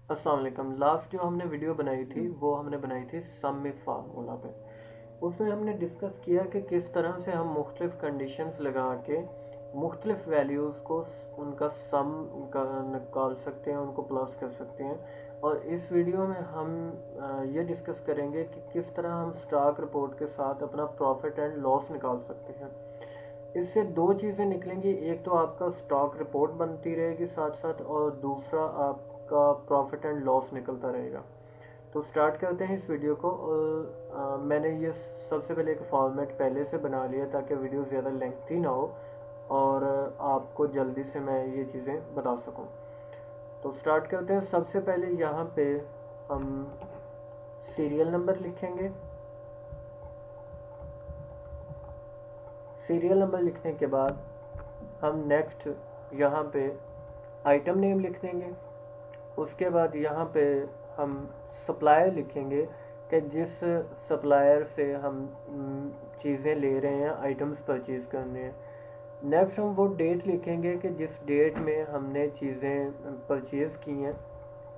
अस्सलाम वालेकुम। लास्ट जो हमने वीडियो बनाई थी वो हमने बनाई थी सम में फार्मूला पे। उसमें हमने डिस्कस किया कि किस तरह से हम मुख्तलिफ कंडीशंस लगा के मुख्तलिफ वैल्यूज़ को उनका सम निकाल सकते हैं, उनको प्लस कर सकते हैं। और इस वीडियो में हम ये डिस्कस करेंगे कि किस तरह हम स्टॉक रिपोर्ट के साथ अपना प्रॉफिट एंड लॉस निकाल सकते हैं। इससे दो चीज़ें निकलेंगी, एक तो आपका स्टॉक रिपोर्ट बनती रहेगी साथ साथ, और दूसरा आपका प्रॉफिट एंड लॉस निकलता रहेगा। तो स्टार्ट करते हैं इस वीडियो को। और मैंने ये सबसे पहले एक फॉर्मेट पहले से बना लिया ताकि वीडियो ज़्यादा लेंथी ना हो और आपको जल्दी से मैं ये चीज़ें बता सकूं। तो स्टार्ट करते हैं। सबसे पहले यहाँ पे हम सीरियल नंबर लिखेंगे। सीरियल नंबर लिखने के बाद हम नेक्स्ट यहाँ पे आइटम नेम लिख देंगे। उसके बाद यहाँ पे हम सप्लायर लिखेंगे कि जिस सप्लायर से हम चीज़ें ले रहे हैं, आइटम्स परचेज़ करने हैं। नेक्स्ट हम वो डेट लिखेंगे कि जिस डेट में हमने चीज़ें परचेज़ की हैं।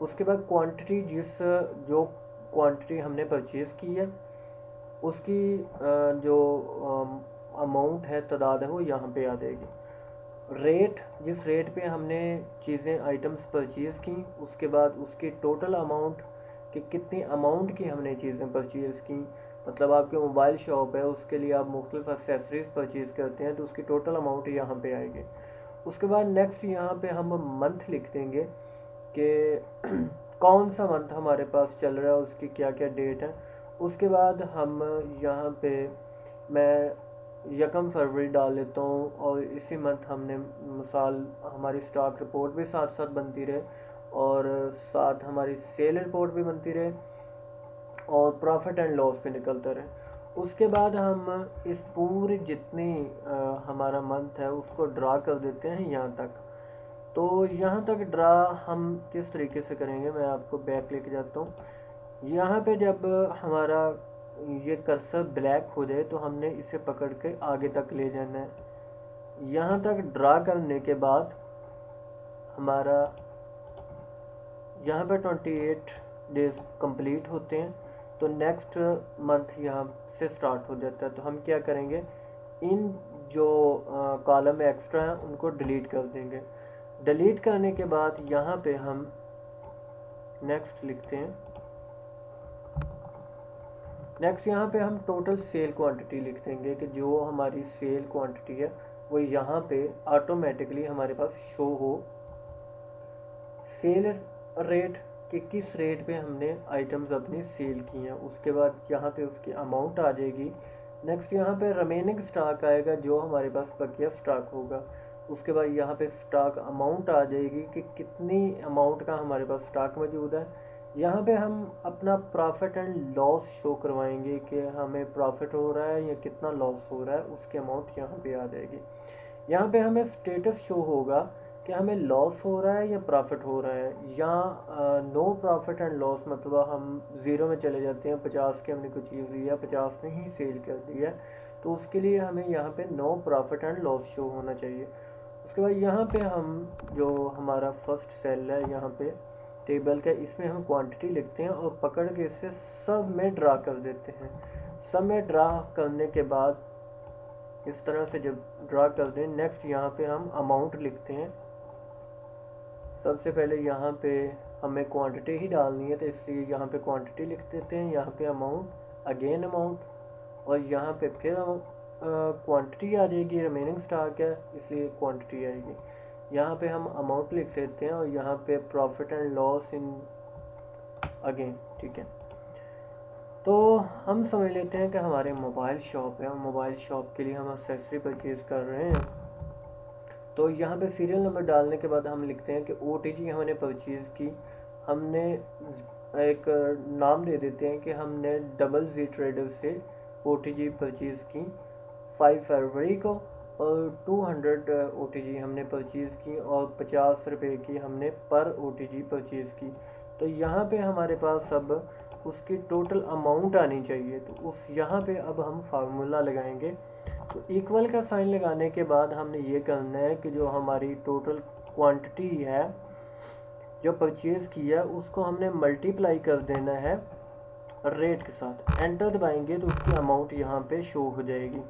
उसके बाद क्वांटिटी, जो क्वांटिटी हमने परचेज़ की है उसकी जो अमाउंट है, तादाद है, वो यहाँ पे आ जाएगी। रेट, जिस रेट पे हमने चीज़ें आइटम्स परचेज़ की, उसके बाद उसकी टोटल अमाउंट कि कितनी अमाउंट की हमने चीज़ें परचेज़ की। मतलब आपके मोबाइल शॉप है, उसके लिए आप मुख्तलिफ एक्सेसरीज़ परचेज़ करते हैं तो उसकी टोटल अमाउंट यहाँ पे आएगी। उसके बाद नेक्स्ट यहाँ पे हम मंथ लिख देंगे कि कौन सा मंथ हमारे पास चल रहा है, उसकी क्या क्या डेट है। उसके बाद हम यहाँ पे मैं 1 फरवरी डाल लेता हूँ और इसी मंथ हमने मिसाल हमारी स्टॉक रिपोर्ट भी साथ साथ बनती रहे और साथ हमारी सेल रिपोर्ट भी बनती रहे और प्रॉफिट एंड लॉस भी निकलता रहे। उसके बाद हम इस पूरी जितनी हमारा मंथ है उसको ड्रा कर देते हैं यहाँ तक। तो यहाँ तक ड्रा हम किस तरीके से करेंगे, मैं आपको बैक लेके जाता हूँ। यहाँ पे जब हमारा ये कर्सर ब्लैक हो जाए तो हमने इसे पकड़ के आगे तक ले जाना है। यहाँ तक ड्रा करने के बाद हमारा यहाँ पे 28 डेज कंप्लीट होते हैं तो नेक्स्ट मंथ यहाँ से स्टार्ट हो जाता है। तो हम क्या करेंगे, इन जो कॉलम एक्स्ट्रा हैं उनको डिलीट कर देंगे। डिलीट करने के बाद यहाँ पे हम नेक्स्ट लिखते हैं। नेक्स्ट यहाँ पे हम टोटल सेल क्वांटिटी लिख देंगे कि जो हमारी सेल क्वांटिटी है वो यहाँ पे ऑटोमेटिकली हमारे पास शो हो। सेल रेट कि किस रेट पे हमने आइटम्स अपनी सेल की हैं, उसके बाद यहाँ पे उसकी अमाउंट आ जाएगी। नेक्स्ट यहाँ पे रिमेनिंग स्टॉक आएगा जो हमारे पास बकिया स्टॉक होगा। उसके बाद यहाँ पे स्टॉक अमाउंट आ जाएगी कि कितनी अमाउंट का हमारे पास स्टॉक मौजूद है। यहाँ पे हम अपना प्रॉफिट एंड लॉस शो करवाएंगे कि हमें प्रॉफिट हो रहा है या कितना लॉस हो रहा है, उसकी अमाउंट यहाँ पे आ जाएगी। यहाँ पे हमें स्टेटस शो होगा कि हमें लॉस हो रहा है या प्रॉफिट हो रहा है, या नो प्रॉफिट एंड लॉस, मतलब हम ज़ीरो में चले जाते हैं। 50 की हमने कोई चीज़ ली है, 50 में ही सेल कर दी है, तो उसके लिए हमें यहाँ पे no profit and loss show होना चाहिए। उसके बाद यहाँ पे हम जो हमारा फर्स्ट सेल है यहाँ पे टेबल का, इसमें हम क्वांटिटी लिखते हैं और पकड़ के इसे सब में ड्रा कर देते हैं। सब में ड्रा करने के बाद इस तरह से जब ड्रा कर दें, नेक्स्ट यहाँ पे हम अमाउंट लिखते हैं। सबसे पहले यहाँ पे हमें क्वांटिटी ही डालनी है तो इसलिए यहाँ पे क्वांटिटी लिख देते हैं। यहाँ पे अमाउंट, अगेन अमाउंट, और यहाँ पे फिर क्वांटिटी आ जाएगी। रिमेनिंग स्टॉक है इसलिए क्वांटिटी आएगी। यहाँ पे हम अमाउंट लिख देते हैं और यहाँ पे profit and loss in again, ठीक है। तो हम समझ लेते हैं कि हमारे मोबाइल शॉप है और मोबाइल शॉप के लिए हम एक्सेसरी परचेज़ कर रहे हैं। तो यहाँ पे सीरियल नंबर डालने के बाद हम लिखते हैं कि OTG हमने परचेज़ की। हमने एक नाम दे देते हैं कि हमने डबल जी ट्रेडर से OTG परचेज़ की 5 फरवरी को, और 200 OTG हमने परचेज़ की और 50 रुपये की हमने पर OTG परचेज़ की। तो यहाँ पे हमारे पास अब उसकी टोटल अमाउंट आनी चाहिए। तो उस यहाँ पे अब हम फार्मूला लगाएंगे। तो इक्वल का साइन लगाने के बाद हमने ये करना है कि जो हमारी टोटल क्वांटिटी है जो परचेज किया उसको हमने मल्टीप्लाई कर देना है रेट के साथ। एंटर दबाएंगे तो उसकी अमाउंट यहाँ पे शो हो जाएगी।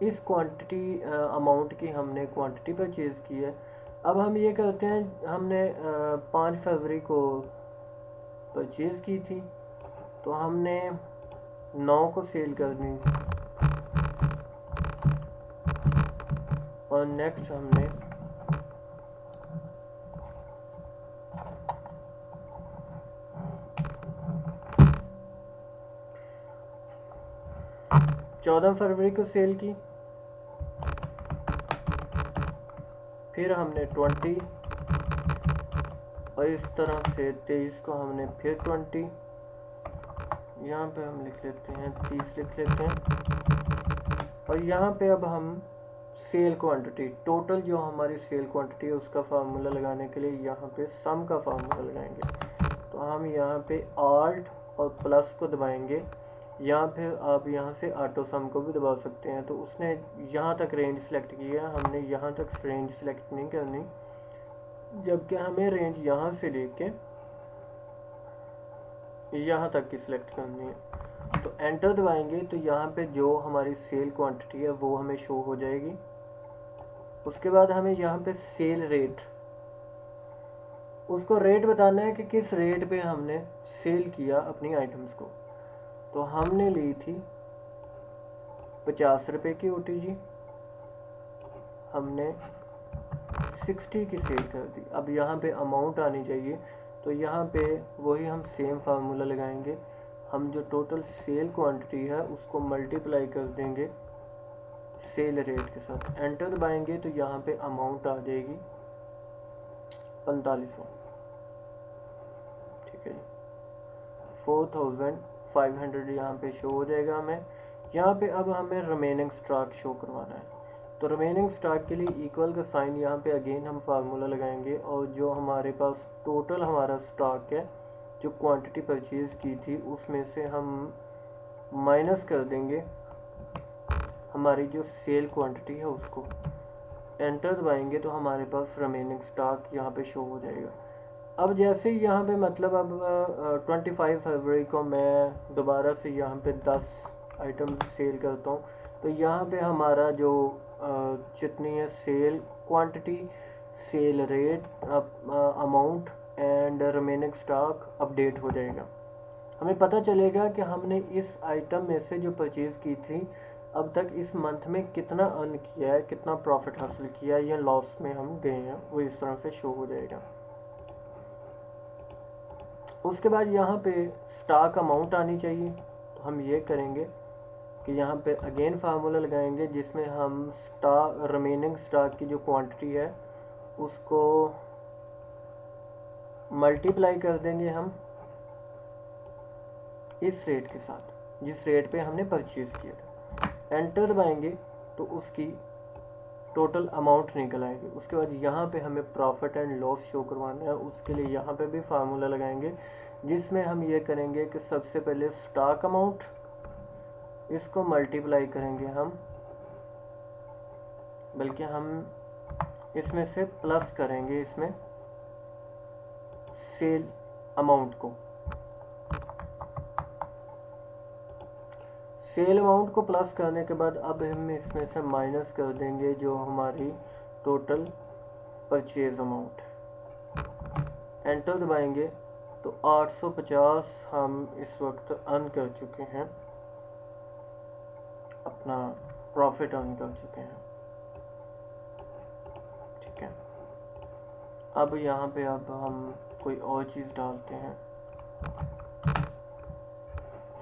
इस क्वांटिटी अमाउंट की हमने क्वांटिटी परचेज की है। अब हम ये करते हैं, हमने 5 फरवरी को परचेज की थी तो हमने 9 को सेल कर दी और नेक्स्ट हमने 14 फरवरी को सेल की, फिर हमने 20 और इस तरह से 23 को हमने फिर 20, यहाँ पे हम लिख लेते हैं 30 लिख लेते हैं। और यहाँ पे अब हम सेल क्वांटिटी, टोटल जो हमारी सेल क्वांटिटी है उसका फार्मूला लगाने के लिए यहाँ पे सम का फार्मूला लगाएंगे। तो हम यहाँ पे आल्ट और प्लस को दबाएंगे, यहाँ फिर आप यहाँ से ऑटो सम को भी दबा सकते हैं। तो उसने यहाँ तक रेंज सेलेक्ट किया, हमने यहाँ तक रेंज सेलेक्ट नहीं करनी, जबकि हमें रेंज यहाँ से लेके यहाँ तक की सिलेक्ट करनी है। तो एंटर दबाएंगे तो यहाँ पे जो हमारी सेल क्वांटिटी है वो हमें शो हो जाएगी। उसके बाद हमें यहाँ पे सेल रेट, उसको रेट बताना है कि किस रेट पे हमने सेल किया अपनी आइटम्स को। तो हमने ली थी 50 रुपए की OTG, हमने 60 की सेल कर दी। अब यहाँ पे अमाउंट आनी चाहिए, तो यहाँ पे वही हम सेम फार्मूला लगाएंगे। हम जो टोटल सेल क्वांटिटी है उसको मल्टीप्लाई कर देंगे सेल रेट के साथ। एंटर दबाएंगे तो यहाँ पे अमाउंट आ जाएगी 4500, ठीक है जी, 4500 यहाँ पे शो हो जाएगा हमें। यहाँ पे अब हमें रिमेनिंग स्टॉक शो करवाना है, तो रिमेनिंग स्टॉक के लिए इक्वल का साइन यहाँ पे अगेन हम फार्मूला लगाएंगे और जो हमारे पास टोटल हमारा स्टॉक है, जो क्वांटिटी परचेज की थी उसमें से हम माइनस कर देंगे हमारी जो सेल क्वांटिटी है उसको। एंटर दबाएंगे तो हमारे पास रिमेनिंग स्टॉक यहाँ पे शो हो जाएगा। अब जैसे ही यहाँ पे मतलब अब 25 फरवरी को मैं दोबारा से यहाँ पे 10 आइटम सेल करता हूँ, तो यहाँ पे हमारा जो जितनी है sale quantity, sale rate, amount and remaining stock update हो जाएगा। हमें पता चलेगा कि हमने इस आइटम में से जो परचेज की थी अब तक इस मंथ में कितना अर्न किया है, कितना प्रॉफिट हासिल किया है या लॉस में हम गए हैं, वो इस तरह से शो हो जाएगा। उसके बाद यहाँ पे स्टॉक अमाउंट आनी चाहिए, तो हम ये करेंगे कि यहाँ पे अगेन फार्मूला लगाएंगे जिसमें हम स्टॉक रिमेनिंग स्टॉक की जो क्वांटिटी है उसको मल्टीप्लाई कर देंगे हम इस रेट के साथ जिस रेट पे हमने परचेज किया था। एंटर दबाएंगे तो उसकी टोटल अमाउंट निकल आएगी। उसके बाद यहाँ पे हमें प्रॉफिट एंड लॉस शो करवाना है, उसके लिए यहाँ पे भी फार्मूला लगाएंगे जिसमें हम ये करेंगे कि सबसे पहले स्टॉक अमाउंट, इसको मल्टीप्लाई करेंगे हम, बल्कि हम इसमें से प्लस करेंगे इसमें सेल अमाउंट को। सेल अमाउंट को प्लस करने के बाद अब हम इसमें से माइनस कर देंगे जो हमारी टोटल परचेज अमाउंट। एंटर दबाएंगे तो 850 हम इस वक्त अर्न कर चुके हैं, अपना प्रॉफिट अर्न कर चुके हैं, ठीक है। अब यहाँ पे अब हम कोई और चीज़ डालते हैं।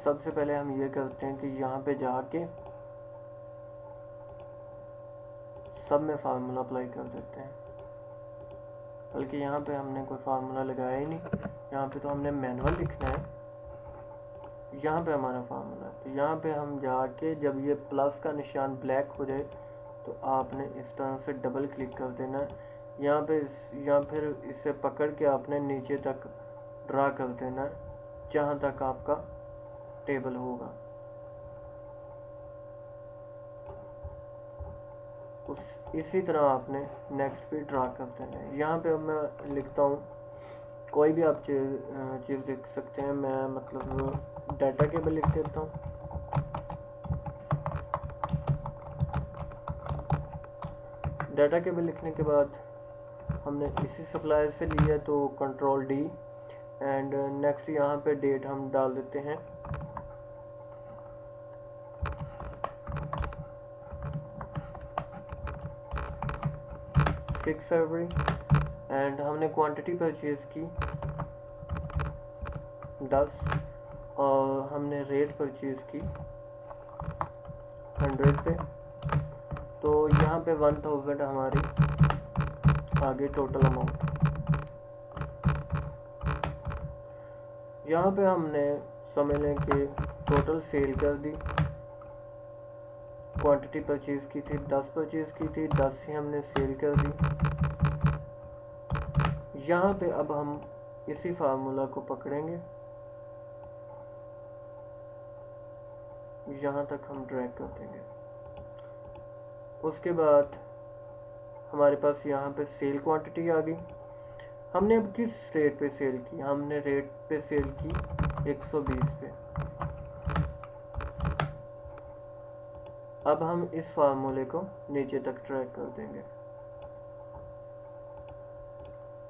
सबसे पहले हम ये करते हैं कि यहाँ पे जाके सब में फार्मूला अप्लाई कर देते हैं, बल्कि यहाँ पे हमने कोई फार्मूला लगाया ही नहीं, यहाँ पे तो हमने मैनुअल लिखना है। यहाँ पे हमारा फार्मूला है, तो यहाँ पे हम जाके जब ये प्लस का निशान ब्लैक हो जाए तो आपने इस तरह से डबल क्लिक कर देना है यहाँ पे, या फिर इसे पकड़ के आपने नीचे तक ड्रा कर देना है जहाँ तक आपका टेबल होगा। इसी तरह आपने नेक्स्ट पे ड्रा कर देना है। यहाँ पे अब मैं लिखता हूँ, कोई भी आप चीज़ लिख सकते हैं, मैं मतलब डाटा केबल लिख देता हूँ। डाटा केबल लिखने के बाद हमने इसी सप्लायर से लिया तो कंट्रोल डी, एंड नेक्स्ट यहाँ पे डेट हम डाल देते हैं 6 फरवरी, एंड हमने क्वांटिटी परचेज की 10 और हमने रेट परचेज की 100 पे, तो यहाँ पे 1000 हमारी आगे टोटल अमाउंट। यहाँ पे हमने समझ लें कि टोटल सेल कर दी, क्वांटिटी परचेज की थी 10 परचेज की थी, 10 ही हमने सेल कर दी। यहाँ पे अब हम इसी फार्मूला को पकड़ेंगे, यहाँ तक हम ड्रैग कर देंगे। उसके बाद हमारे पास यहाँ पे सेल क्वांटिटी आ गई। हमने अब किस रेट पे सेल की? हमने रेट पे सेल की 120 पे। अब हम इस फार्मूले को नीचे तक ड्रैग कर देंगे,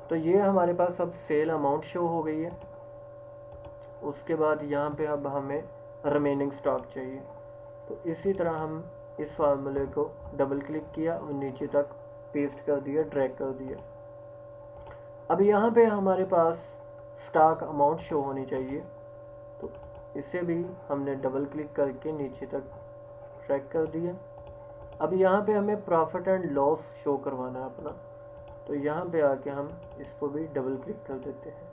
तो ये हमारे पास अब सेल अमाउंट शो हो गई है। उसके बाद यहाँ पे अब हमें रिमेनिंग स्टॉक चाहिए, तो इसी तरह हम इस फार्मूले को डबल क्लिक किया और नीचे तक पेस्ट कर दिया, ड्रैग कर दिया। अब यहाँ पे हमारे पास स्टॉक अमाउंट शो होनी चाहिए, तो इसे भी हमने डबल क्लिक करके नीचे तक ड्रैग कर दिया। अब यहाँ पे हमें प्रॉफिट एंड लॉस शो करवाना है अपना, तो यहाँ पे आके हम इसको भी डबल क्लिक कर देते हैं।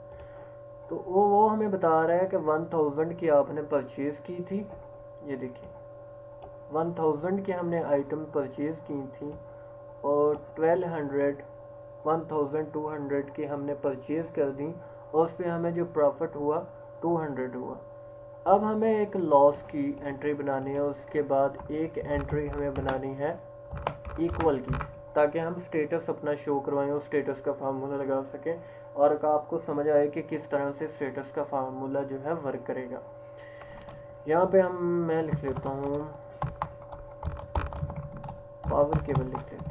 तो वो हमें बता रहा है कि 1000 की आपने परचेज की थी, ये देखिए 1000 की हमने आइटम परचेज की थी और 1200 की हमने परचेज कर दी और उस पर हमें जो प्रॉफिट हुआ 200 हुआ। अब हमें एक लॉस की एंट्री बनानी है, उसके बाद एक एंट्री हमें बनानी है इक्वल की, ताकि हम स्टेटस अपना शो करवाएं और स्टेटस का फार्मूला लगा सकें और आपको समझ आए कि किस तरह से स्टेटस का फार्मूला जो है वर्क करेगा। यहाँ पे मैं लिख लेता हूँ पावर केबल लिख लेते हैं।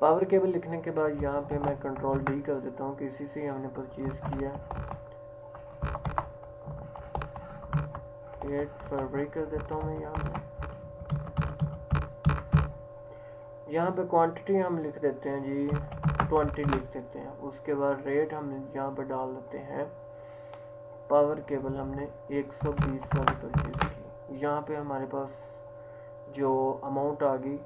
पावर केबल लिखने के बाद यहाँ पे मैं कंट्रोल डी कर देता हूँ कि इसी से हमने परचेज किया। 8 फरवरी कर देता हूँ मैं यहाँ पे क्वांटिटी हम लिख देते हैं जी 20 लिख देते हैं। उसके बाद रेट हम यहाँ पर डाल देते हैं। पावर केबल हमने 120 वाली परचेज की। यहाँ पे हमारे पास जो अमाउंट आ गई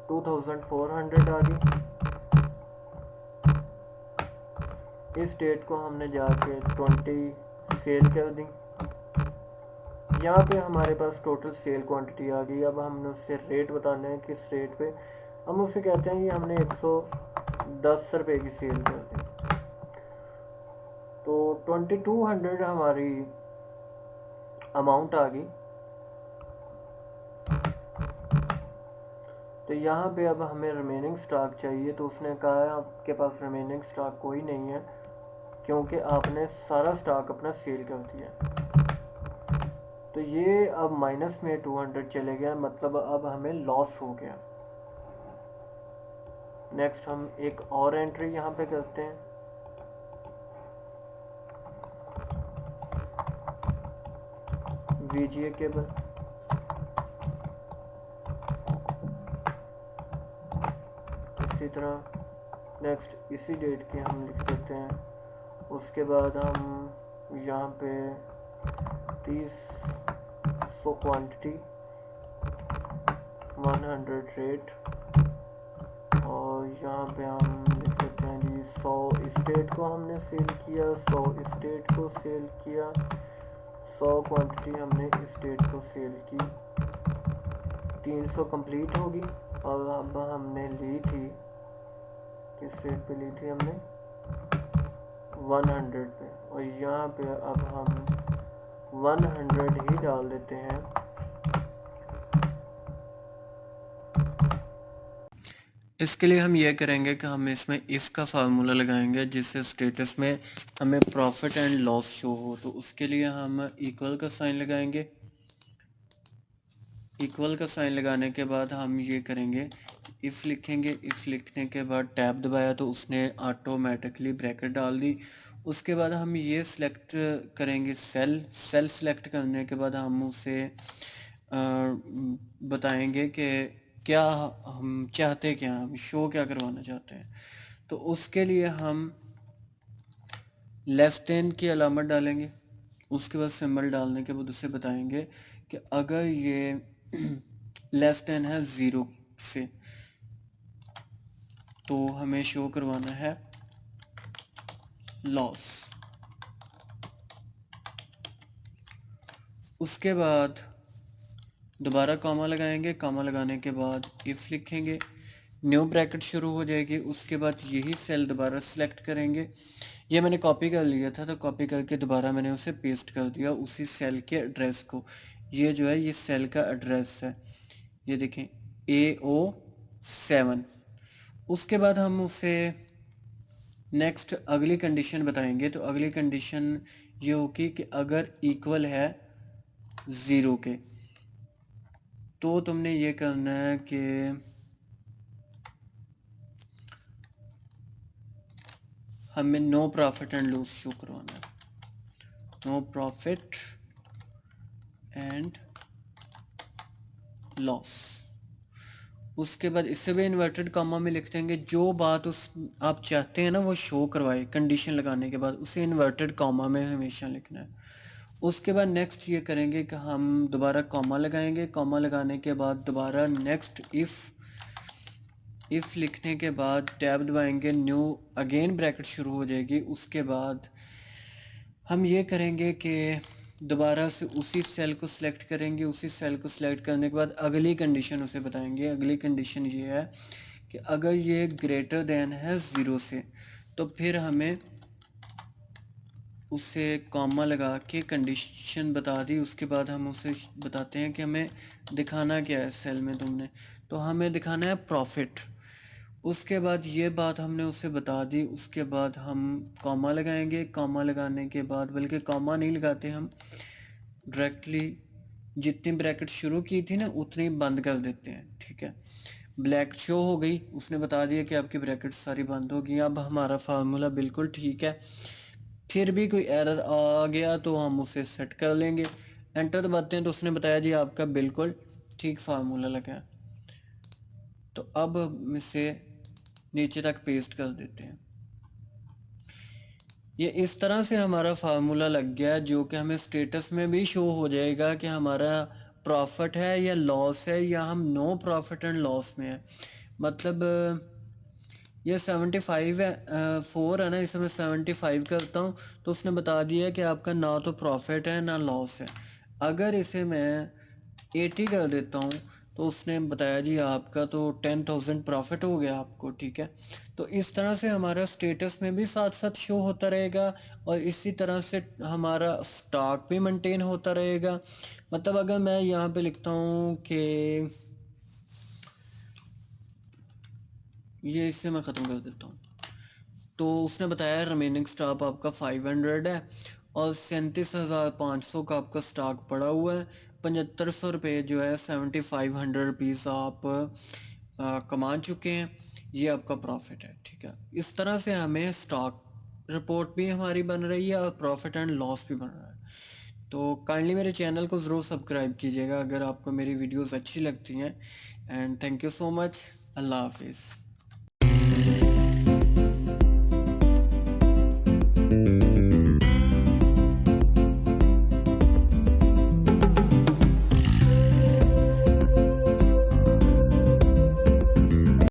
2400 आ गई। इस डेट को हमने जाके 20 सेल कर दी। यहाँ पे हमारे पास टोटल सेल क्वांटिटी आ गई। अब हमने उससे रेट बताना है, किस रेट पे। हम उससे कहते हैं कि हमने 110 रुपये की सेल कर दी, तो 2200 हमारी अमाउंट आ गई। तो यहाँ पे अब हमें रिमेनिंग स्टॉक चाहिए, तो उसने कहा है आपके पास रिमेनिंग स्टॉक कोई नहीं है क्योंकि आपने सारा स्टॉक अपना सेल कर दिया। तो ये अब माइनस में 200 चले गया, मतलब अब हमें लॉस हो गया। नेक्स्ट हम एक और एंट्री यहाँ पे करते हैं। VGA केबल, इसी तरह नेक्स्ट इसी डेट के हम लिख देते हैं। उसके बाद हम यहाँ पे 30 क्वांटिटी 100 रेट, और यहाँ पे हम लिख देते हैं जी 100 इस डेट को हमने सेल किया, 100 इस डेट को सेल किया, 100 क्वांटिटी हमने इस डेट को सेल की। 300 कंप्लीट होगी। और अब हमने ली थी, किस रेट पे ली थी हमने 100 पे, और यहाँ पे अब हम 100 ही डाल देते हैं। इसके लिए हम ये करेंगे कि हम इसमें इफ़ का फार्मूला लगाएंगे जिससे स्टेटस में हमें प्रॉफिट एंड लॉस शो हो। तो उसके लिए हम इक्वल का साइन लगाएंगे। इक्वल का साइन लगाने के बाद हम ये करेंगे, इफ़ लिखेंगे। इफ़ लिखने के बाद टैब दबाया तो उसने ऑटोमेटिकली ब्रैकेट डाल दी। उसके बाद हम ये सिलेक्ट करेंगे सेल सेलेक्ट करने के बाद हम उसे बताएंगे कि क्या हम चाहते, क्या हम शो क्या करवाना चाहते हैं। तो उसके लिए हम लेस देन की अलामत डालेंगे। उसके बाद सिंबल डालने के बाद उसे बताएंगे कि अगर ये लेस देन है 0 से तो हमें शो करवाना है लॉस। उसके बाद दोबारा कॉमा लगाएंगे। कॉमा लगाने के बाद इफ़ लिखेंगे, न्यू ब्रैकेट शुरू हो जाएगी। उसके बाद यही सेल दोबारा सेलेक्ट करेंगे। ये मैंने कॉपी कर लिया था तो कॉपी करके दोबारा मैंने उसे पेस्ट कर दिया उसी सेल के एड्रेस को। ये जो है ये सेल का एड्रेस है, ये देखें AO7। उसके बाद हम उसे नेक्स्ट अगली कंडीशन बताएंगे। तो अगली कंडीशन ये होगी कि अगर इक्वल है 0 के तो तुमने ये करना है कि हमें no profit and loss show करवाना है, नो प्रॉफिट एंड लॉस। उसके बाद इससे भी इन्वर्टेड कॉमा में लिख देंगे जो बात उस आप चाहते हैं ना वो शो करवाए। कंडीशन लगाने के बाद उसे इन्वर्टेड कॉमा में हमेशा लिखना है। उसके बाद नेक्स्ट ये करेंगे कि हम दोबारा कॉमा लगाएंगे। कॉमा लगाने के बाद दोबारा नेक्स्ट इफ़ लिखने के बाद टैब दबाएंगे, न्यू अगेन ब्रैकेट शुरू हो जाएगी। उसके बाद हम ये करेंगे कि दोबारा से उसी सेल को सिलेक्ट करेंगे। उसी सेल को सिलेक्ट करने के बाद अगली कंडीशन उसे बताएंगे। अगली कंडीशन ये है कि अगर ये ग्रेटर देन है 0 से तो फिर हमें उसे कॉमा लगा के कंडीशन बता दी। उसके बाद हम उसे बताते हैं कि हमें दिखाना क्या है सेल में तुमने, तो हमें दिखाना है प्रॉफिट। उसके बाद ये बात हमने उसे बता दी। उसके बाद हम कॉमा लगाएंगे। कॉमा लगाने के बाद, बल्कि कॉमा नहीं लगाते, हम डायरेक्टली जितनी ब्रैकेट शुरू की थी ना उतनी बंद कर देते हैं। ठीक है, ब्लैक शो हो गई, उसने बता दिया कि आपकी ब्रैकेट सारी बंद हो गई। अब हमारा फार्मूला बिल्कुल ठीक है। फिर भी कोई एरर आ गया तो हम उसे सेट कर लेंगे। एंटर दबाते हैं तो उसने बताया जी आपका बिल्कुल ठीक फार्मूला लगा है। तो अब हम इसे नीचे तक पेस्ट कर देते हैं। ये इस तरह से हमारा फार्मूला लग गया जो कि हमें स्टेटस में भी शो हो जाएगा कि हमारा प्रॉफिट है या लॉस है, या हम नो प्रॉफिट एंड लॉस में है। मतलब ये 75 है, 4 है ना, इसे मैं 75 करता हूँ तो उसने बता दिया कि आपका ना तो प्रॉफिट है ना लॉस है। अगर इसे मैं 80 कर देता हूँ तो उसने बताया जी आपका तो 10,000 प्रॉफिट हो गया आपको। ठीक है, तो इस तरह से हमारा स्टेटस में भी साथ साथ शो होता रहेगा और इसी तरह से हमारा स्टॉक भी मेंटेन होता रहेगा। मतलब अगर मैं यहाँ पे लिखता हूँ कि ये, इससे मैं ख़त्म कर देता हूँ। तो उसने बताया रिमेनिंग स्टॉक आपका 500 है और 37,500 का आपका स्टॉक पड़ा हुआ है। 7,500 रुपये जो है 7,500 रुपीज़ आप कमा चुके हैं। ये आपका प्रॉफिट है। ठीक है, इस तरह से हमें स्टॉक रिपोर्ट भी हमारी बन रही है और प्रॉफिट एंड लॉस भी बन रहा है। तो काइंडली मेरे चैनल को ज़रूर सब्सक्राइब कीजिएगा अगर आपको मेरी वीडियोस अच्छी लगती हैं। And thank you so much. अल्लाह हाफिज़।